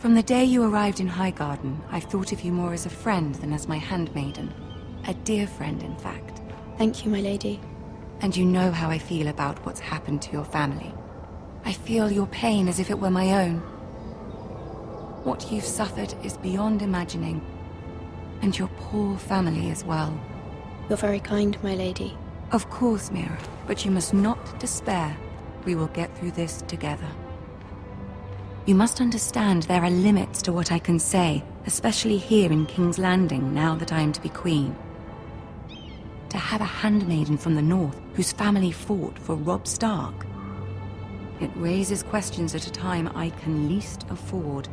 From the day you arrived in Highgarden, I've thought of you more as a friend than as my handmaiden. A dear friend, in fact. Thank you, my lady. And you know how I feel about what's happened to your family. I feel your pain as if it were my own. What you've suffered is beyond imagining. And your poor family as well. You're very kind, my lady. Of course, Mira, but you must not despair. We will get through this together. You must understand there are limits to what I can say, especially here in King's Landing, now that I am to be queen. To have a handmaiden from the north whose family fought for Robb Stark. It raises questions at a time I can least afford.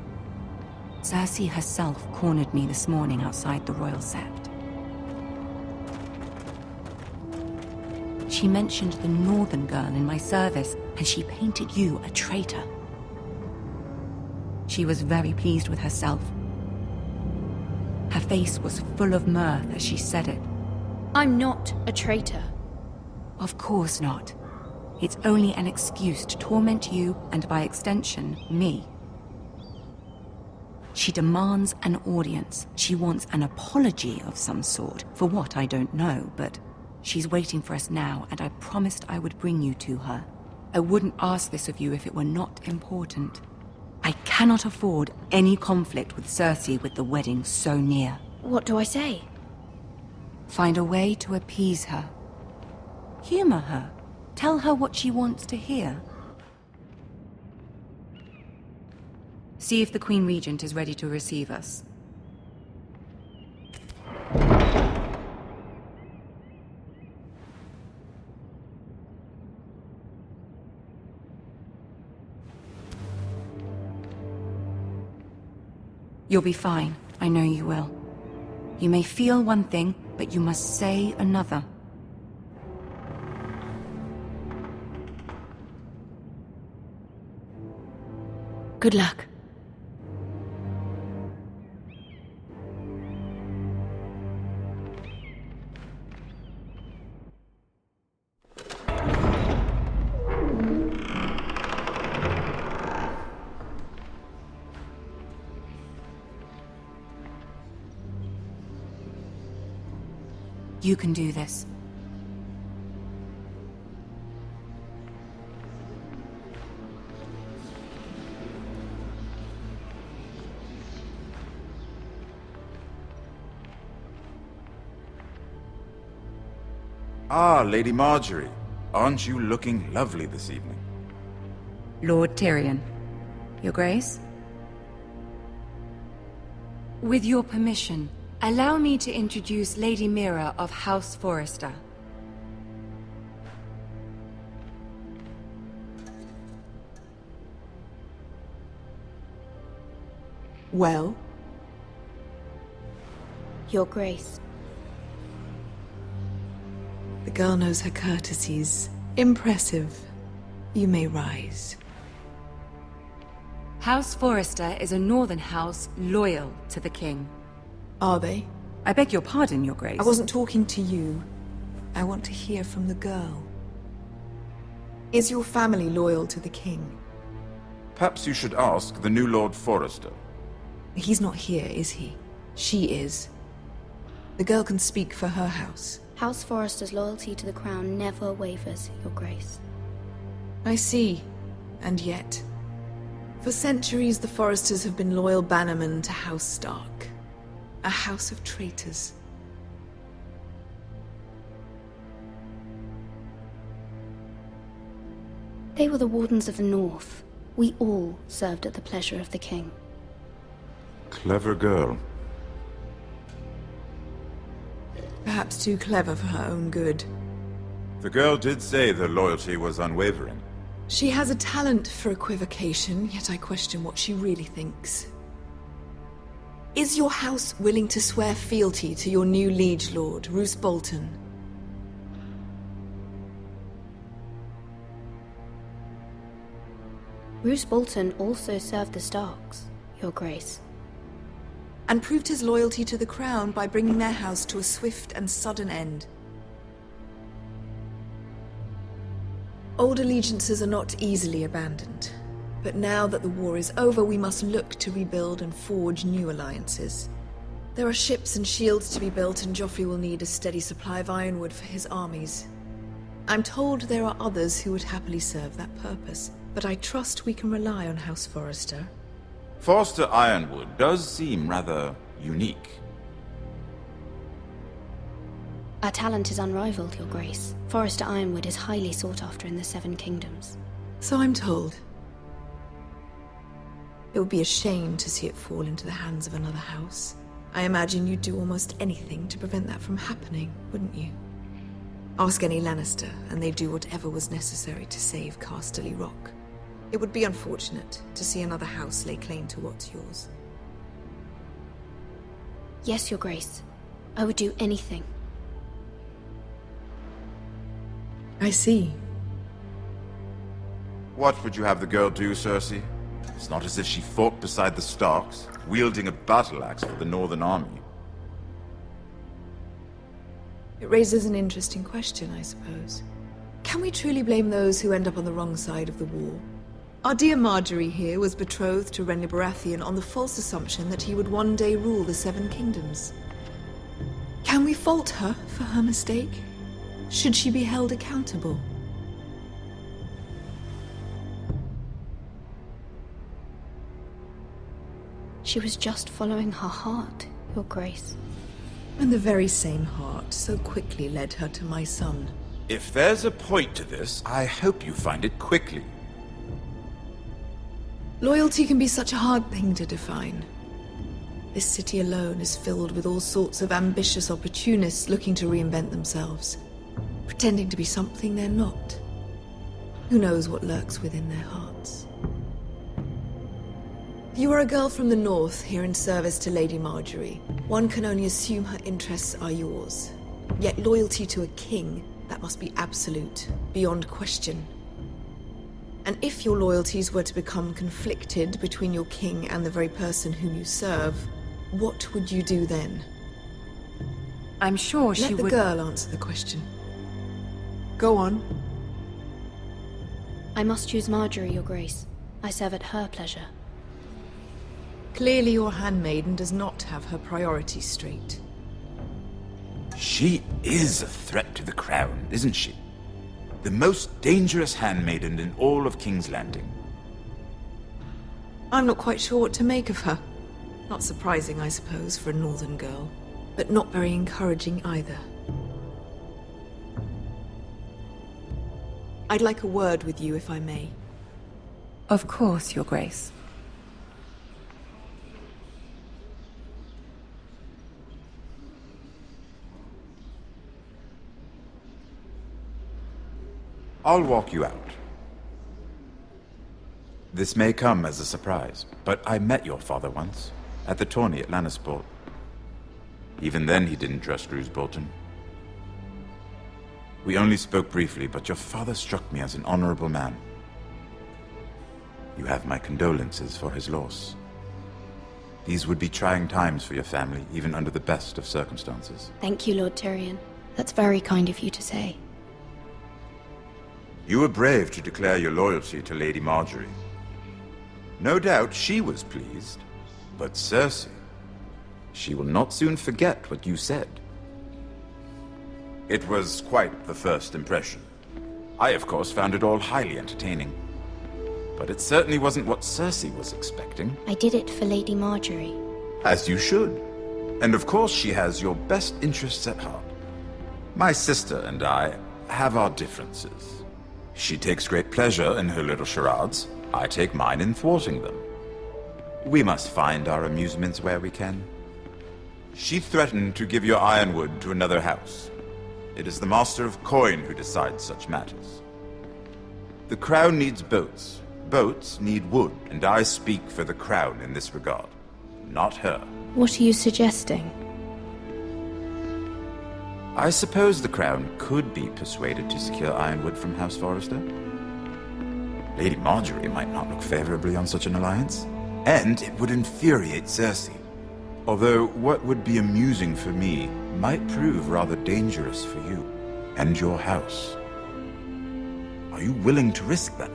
Cersei herself cornered me this morning outside the Royal Sept. She mentioned the northern girl in my service, and she painted you a traitor. She was very pleased with herself. Her face was full of mirth as she said it. I'm not a traitor. Of course not. It's only an excuse to torment you, and by extension, me. She demands an audience. She wants an apology of some sort, for what I don't know, but she's waiting for us now, and I promised I would bring you to her. I wouldn't ask this of you if it were not important. I cannot afford any conflict with Cersei with the wedding so near. What do I say? Find a way to appease her. Humor her. Tell her what she wants to hear. See if the Queen Regent is ready to receive us. You'll be fine. I know you will. You may feel one thing, but you must say another. Good luck. You can do this. Ah, Lady Marjorie. Aren't you looking lovely this evening? Lord Tyrion. Your Grace? With your permission, allow me to introduce Lady Mira of House Forrester. Well? Your Grace. The girl knows her courtesies. Impressive. You may rise. House Forrester is a northern house loyal to the king. Are they? I beg your pardon, Your Grace. I wasn't talking to you. I want to hear from the girl. Is your family loyal to the king? Perhaps you should ask the new Lord Forrester. He's not here, is he? She is. The girl can speak for her house. House Forrester's loyalty to the crown never wavers, Your Grace. I see. And yet, for centuries the Forresters have been loyal bannermen to House Stark. A house of traitors. They were the Wardens of the North. We all served at the pleasure of the king. Clever girl. Perhaps too clever for her own good. The girl did say their loyalty was unwavering. She has a talent for equivocation, yet I question what she really thinks. Is your house willing to swear fealty to your new liege lord, Roose Bolton? Roose Bolton also served the Starks, Your Grace. And proved his loyalty to the crown by bringing their house to a swift and sudden end. Old allegiances are not easily abandoned. But now that the war is over, we must look to rebuild and forge new alliances. There are ships and shields to be built, and Joffrey will need a steady supply of ironwood for his armies. I'm told there are others who would happily serve that purpose, but I trust we can rely on House Forrester. Forrester Ironwood does seem rather unique. Our talent is unrivaled, Your Grace. Forrester Ironwood is highly sought after in the Seven Kingdoms. So I'm told. It would be a shame to see it fall into the hands of another house. I imagine you'd do almost anything to prevent that from happening, wouldn't you? Ask any Lannister, and they'd do whatever was necessary to save Casterly Rock. It would be unfortunate to see another house lay claim to what's yours. Yes, Your Grace. I would do anything. I see. What would you have the girl do, Cersei? It's not as if she fought beside the Starks, wielding a battle axe for the Northern Army. It raises an interesting question, I suppose. Can we truly blame those who end up on the wrong side of the war? Our dear Marjorie here was betrothed to Renly Baratheon on the false assumption that he would one day rule the Seven Kingdoms. Can we fault her for her mistake? Should she be held accountable? She was just following her heart, Your Grace. And the very same heart so quickly led her to my son. If there's a point to this, I hope you find it quickly. Loyalty can be such a hard thing to define. This city alone is filled with all sorts of ambitious opportunists looking to reinvent themselves, pretending to be something they're not. Who knows what lurks within their hearts? You are a girl from the north, here in service to Lady Marjorie. One can only assume her interests are yours. Yet loyalty to a king, that must be absolute, beyond question. And if your loyalties were to become conflicted between your king and the very person whom you serve, what would you do then? I'm sure she would... Let the girl answer the question. Go on. I must choose Marjorie, Your Grace. I serve at her pleasure. Clearly your handmaiden does not have her priorities straight. She is a threat to the crown, isn't she? The most dangerous handmaiden in all of King's Landing. I'm not quite sure what to make of her. Not surprising, I suppose, for a northern girl, but not very encouraging either. I'd like a word with you, if I may. Of course, Your Grace. I'll walk you out. This may come as a surprise, but I met your father once, at the tourney at Lannisport. Even then he didn't trust Roose Bolton. We only spoke briefly, but your father struck me as an honorable man. You have my condolences for his loss. These would be trying times for your family, even under the best of circumstances. Thank you, Lord Tyrion. That's very kind of you to say. You were brave to declare your loyalty to Lady Marjorie. No doubt she was pleased, but Cersei, she will not soon forget what you said. It was quite the first impression. I, of course, found it all highly entertaining. But it certainly wasn't what Cersei was expecting. I did it for Lady Marjorie. As you should. And of course she has your best interests at heart. My sister and I have our differences. She takes great pleasure in her little charades. I take mine in thwarting them. We must find our amusements where we can. She threatened to give your ironwood to another house. It is the Master of Coin who decides such matters. The Crown needs boats. Boats need wood, and I speak for the Crown in this regard. Not her. What are you suggesting? I suppose the Crown could be persuaded to secure ironwood from House Forrester. Lady Marjorie might not look favorably on such an alliance, and it would infuriate Cersei. Although what would be amusing for me might prove rather dangerous for you and your house. Are you willing to risk that?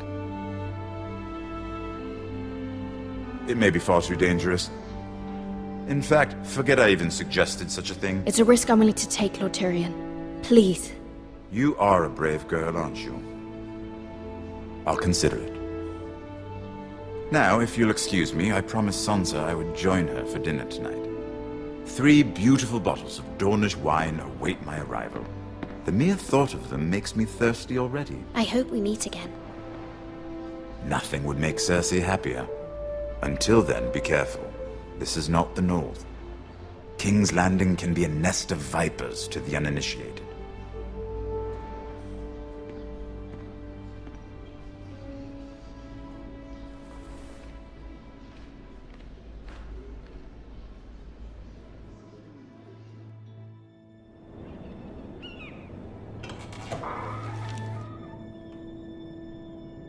It may be far too dangerous. In fact, forget I even suggested such a thing. It's a risk I'm willing to take, Lord Tyrion. Please. You are a brave girl, aren't you? I'll consider it. Now, if you'll excuse me, I promised Sansa I would join her for dinner tonight. 3 beautiful bottles of Dornish wine await my arrival. The mere thought of them makes me thirsty already. I hope we meet again. Nothing would make Cersei happier. Until then, be careful. This is not the North. King's Landing can be a nest of vipers to the uninitiated.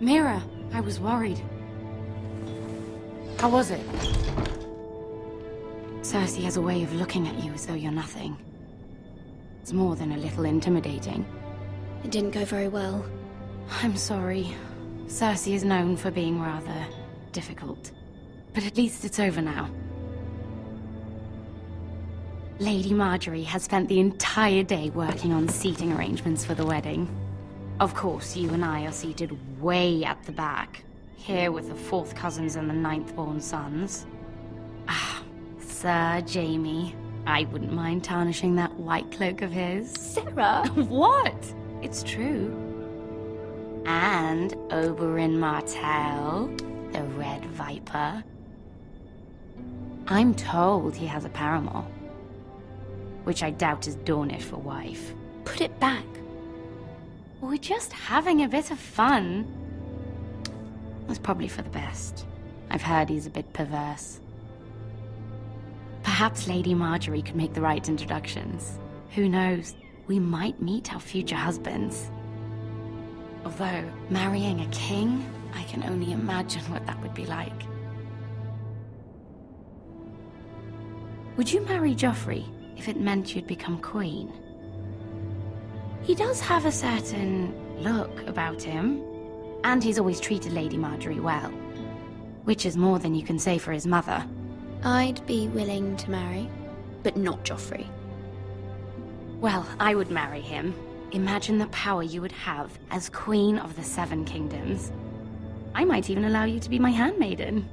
Mira, I was worried. How was it? Cersei has a way of looking at you as though you're nothing. It's more than a little intimidating. It didn't go very well. I'm sorry. Cersei is known for being rather difficult. But at least it's over now. Lady Marjorie has spent the entire day working on seating arrangements for the wedding. Of course, you and I are seated way at the back, here with the 4th cousins and the 9th-born sons. Ah, Sir Jaime. I wouldn't mind tarnishing that white cloak of his. Sarah! What? It's true. And Oberyn Martell, the Red Viper. I'm told he has a paramour, which I doubt is Dornish for wife. Put it back. We're just having a bit of fun. It's probably for the best. I've heard he's a bit perverse. Perhaps Lady Marjorie could make the right introductions. Who knows? We might meet our future husbands. Although, marrying a king, I can only imagine what that would be like. Would you marry Joffrey if it meant you'd become queen? He does have a certain look about him, and he's always treated Lady Marjorie well, which is more than you can say for his mother. I'd be willing to marry, but not Joffrey. Well, I would marry him. Imagine the power you would have as Queen of the 7 Kingdoms. I might even allow you to be my handmaiden.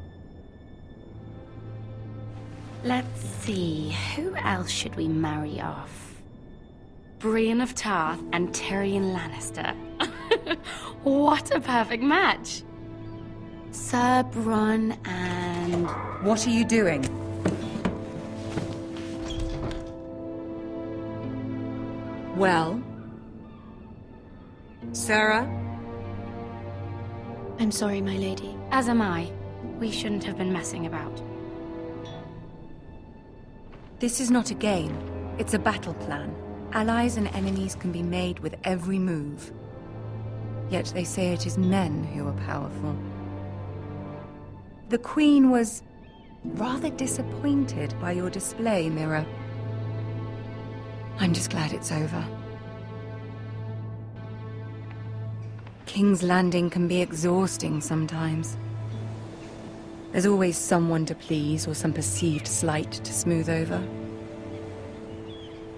Let's see, who else should we marry off? Brienne of Tarth and Tyrion Lannister. What a perfect match! Sir Bronn and... What are you doing? Well? Sarah? I'm sorry, my lady. As am I. We shouldn't have been messing about. This is not a game. It's a battle plan. Allies and enemies can be made with every move. Yet they say it is men who are powerful. The Queen was rather disappointed by your display, Mira. I'm just glad it's over. King's Landing can be exhausting sometimes. There's always someone to please or some perceived slight to smooth over.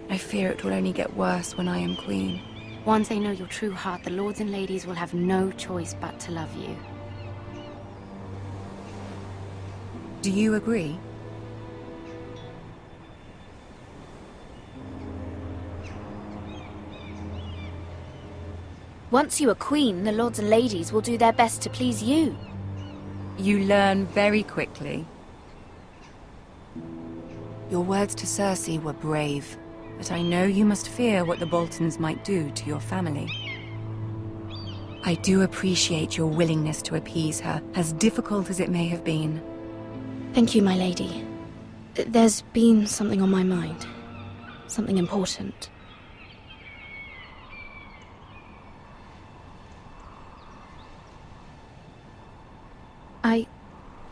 I fear it will only get worse when I am queen. Once they know your true heart, the lords and ladies will have no choice but to love you. Do you agree? Once you are queen, the lords and ladies will do their best to please you. You learn very quickly. Your words to Cersei were brave, but I know you must fear what the Boltons might do to your family. I do appreciate your willingness to appease her, as difficult as it may have been. Thank you, my lady. There's been something on my mind. Something important.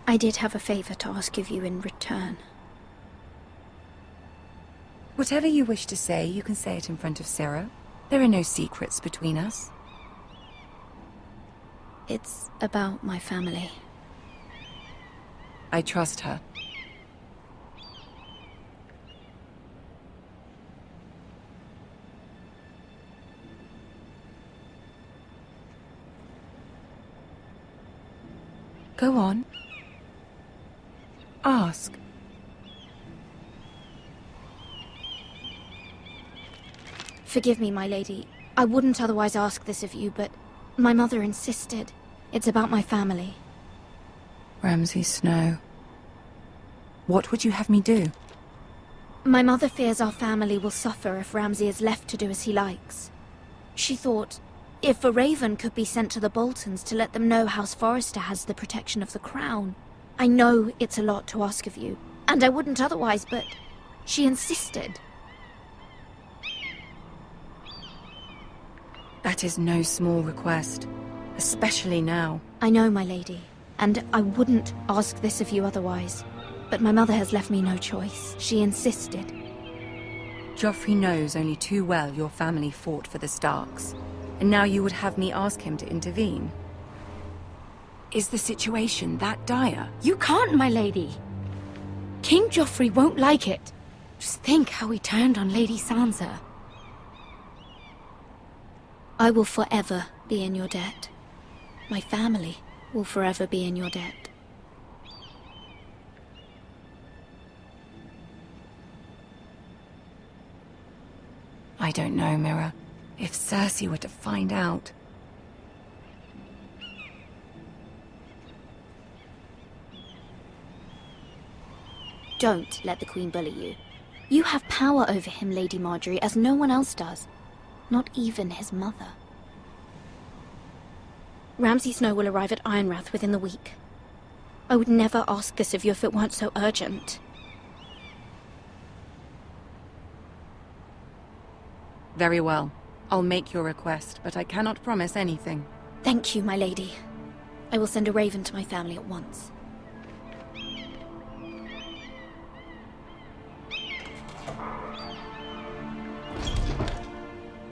I did have a favor to ask of you in return. Whatever you wish to say, you can say it in front of Sarah. There are no secrets between us. It's about my family. I trust her. Go on. Ask. Forgive me, my lady. I wouldn't otherwise ask this of you, but my mother insisted. It's about my family. Ramsay Snow. What would you have me do? My mother fears our family will suffer if Ramsay is left to do as he likes. She thought, if a raven could be sent to the Boltons to let them know House Forrester has the protection of the crown. I know it's a lot to ask of you, and I wouldn't otherwise, but she insisted. That is no small request, especially now. I know, my lady, and I wouldn't ask this of you otherwise. But my mother has left me no choice. She insisted. Joffrey knows only too well your family fought for the Starks, and now you would have me ask him to intervene. Is the situation that dire? You can't, my lady! King Joffrey won't like it. Just think how he turned on Lady Sansa. I will forever be in your debt. My family will forever be in your debt. I don't know, Mira. If Cersei were to find out... Don't let the Queen bully you. You have power over him, Lady Marjorie, as no one else does. Not even his mother. Ramsay Snow will arrive at Ironrath within the week. I would never ask this of you if it weren't so urgent. Very well. I'll make your request, but I cannot promise anything. Thank you, my lady. I will send a raven to my family at once.